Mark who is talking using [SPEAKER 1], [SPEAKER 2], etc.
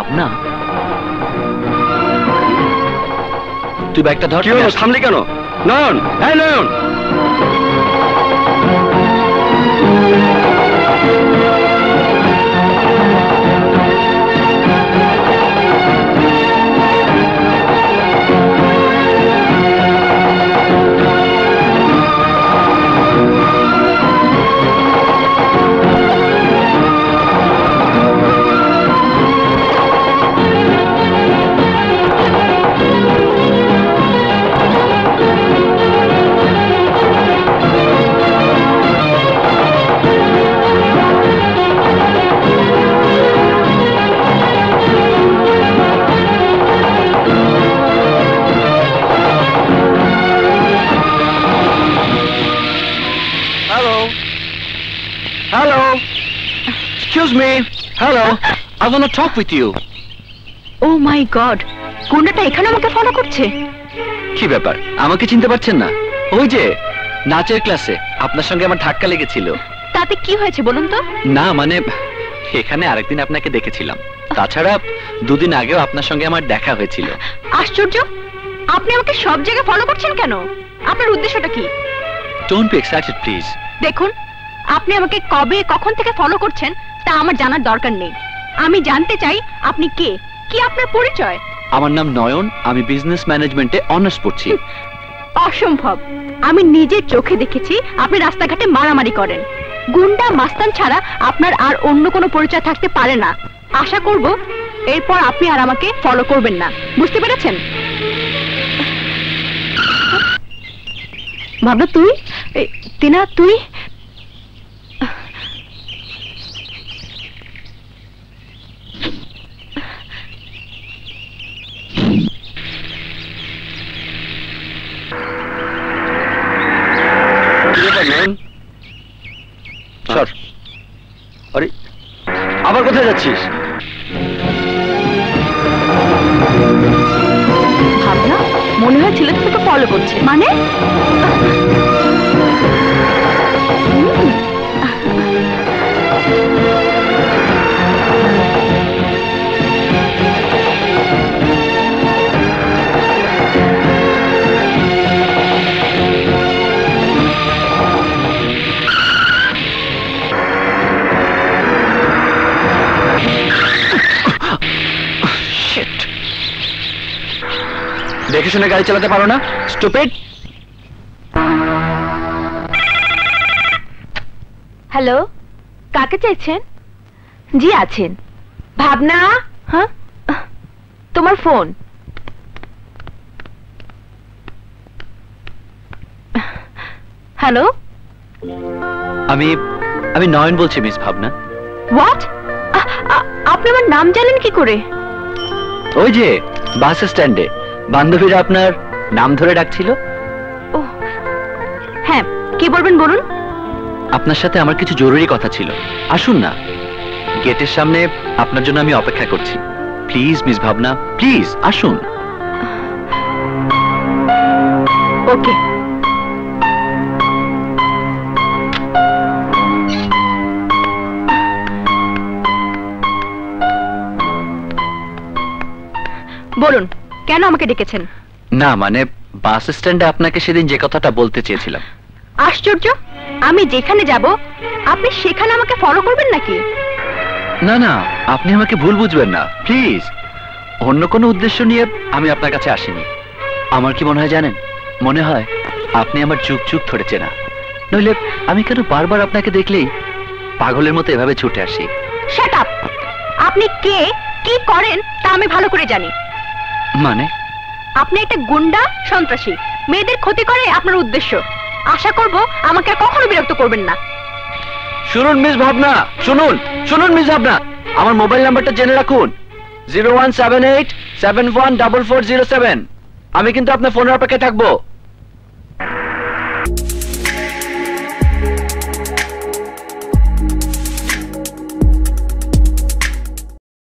[SPEAKER 1] ভাবনা, তুই ব্যাগটা ধর।
[SPEAKER 2] কি হলো, থামলি কেন? নয়ন, হ্যাঁ নয়ন,
[SPEAKER 1] Hello, I want to talk with you.
[SPEAKER 3] Oh my God, গুন্ডাটা এখানে আমাকে ফলো করছে।
[SPEAKER 1] কি ব্যাপার, আমাকে চিনতে পারছেন না? ওই যে নাচের ক্লাসে আপনার সঙ্গে আমার ধাক্কা লেগেছিল।
[SPEAKER 3] তাতে কি হয়েছে বলুন তো?
[SPEAKER 1] না মানে এখানে আরেকদিন আপনাকে দেখেছিলাম, তাছাড়া দুদিন আগেও আপনার সঙ্গে আমার দেখা হয়েছিল।
[SPEAKER 3] আশ্চর্য, আপনি আমাকে সব জায়গায় ফলো করছেন কেন? আপনার উদ্দেশ্যটা কি?
[SPEAKER 1] Don't be excited please.
[SPEAKER 3] দেখুন, আপনি আমাকে কবে কখন থেকে ফলো করছেন তা আমার জানার দরকার নেই। আমি জানতে চাই আপনি কে, কি আপনার পরিচয়?
[SPEAKER 1] আমার নাম নয়ন, আমি বিজনেস ম্যানেজমেন্টে অনার্স পড়ছি।
[SPEAKER 3] অসম্ভব, আমি নিজের চোখে দেখেছি আপনি রাস্তাঘাটে মারামারি করেন। গুন্ডা মাস্তান ছাড়া আপনার আর অন্য কোনো পরিচয় থাকতে পারে না। আশা করব এরপর আপনি আর আমাকে ফলো করবেন না, বুঝতে পেরেছেন? ভাবনা তুই, টিনা তুই,
[SPEAKER 2] আরে আবার কোথায় যাচ্ছিস?
[SPEAKER 3] ভাবনা মনে হয় ছেলেটা তোকে ফলো করছে। মানে
[SPEAKER 1] দেখে শুনে গাড়ি চালাতে পারো না, স্টুপিড।
[SPEAKER 3] হ্যালো, কাকে চাইছেন? জি আছেন। ভাবনা, হ্যাঁ তোমার ফোন। হ্যালো,
[SPEAKER 1] আমি নয়ন বলছি মিস ভাবনা।
[SPEAKER 3] হোয়াট? আপনি আমার নাম জানেন কি করে?
[SPEAKER 1] ওই যে বাস স্ট্যান্ডে বান্ধবীরা আপনার নাম ধরে ডাকছিল।
[SPEAKER 3] ও হ্যাঁ, কি বলবেন বলুন।
[SPEAKER 1] আপনার সাথে আমার কিছু জরুরি কথা ছিল, আসুন না। গেটের সামনে আপনার জন্য আমি অপেক্ষা করছি। প্লিজ মিস ভাবনা, প্লিজ আসুন।
[SPEAKER 3] ওকে। বলুন, কেন আমাকে ডেকেছেন?
[SPEAKER 1] না মানে বাস স্ট্যান্ডে আপনাকে সেদিন যে কথাটা বলতে চেয়েছিলাম।
[SPEAKER 3] আশ্চর্য, আমি যেখানে যাব আপনি সেখানে আমাকে ফলো করবেন নাকি?
[SPEAKER 1] না না, আপনি আমাকে ভুল বুঝবেন না প্লিজ। অন্য কোনো উদ্দেশ্য নিয়ে আমি আপনার কাছে আসিনি। আমার কি মনে হয় জানেন, মনে হয় আপনি আমার যুগ যুগ ধরে চেনা, নইলে আমি কেন বারবার আপনাকে দেখলেই পাগলের মতো এভাবে ছুটে আসি।
[SPEAKER 3] Shut up! আপনি কে, কি করেন তা আমি ভালো করে জানি।
[SPEAKER 1] মানে?
[SPEAKER 3] আপনি একটা গুন্ডা, সন্ত্রাসী, মেয়েদের ক্ষতি করে আপনার উদ্দেশ্য। আশা করব আমাকে আর কখনো বিরক্ত করবেন না।
[SPEAKER 1] শুনুন মিস ভাবনা, শুনুন শুনুন মিস ভাবনা, আমার মোবাইল নাম্বারটা জেনে রাখুন, 0178714407। আমি কিন্তু আপনার ফোনের অপেক্ষায় থাকবো।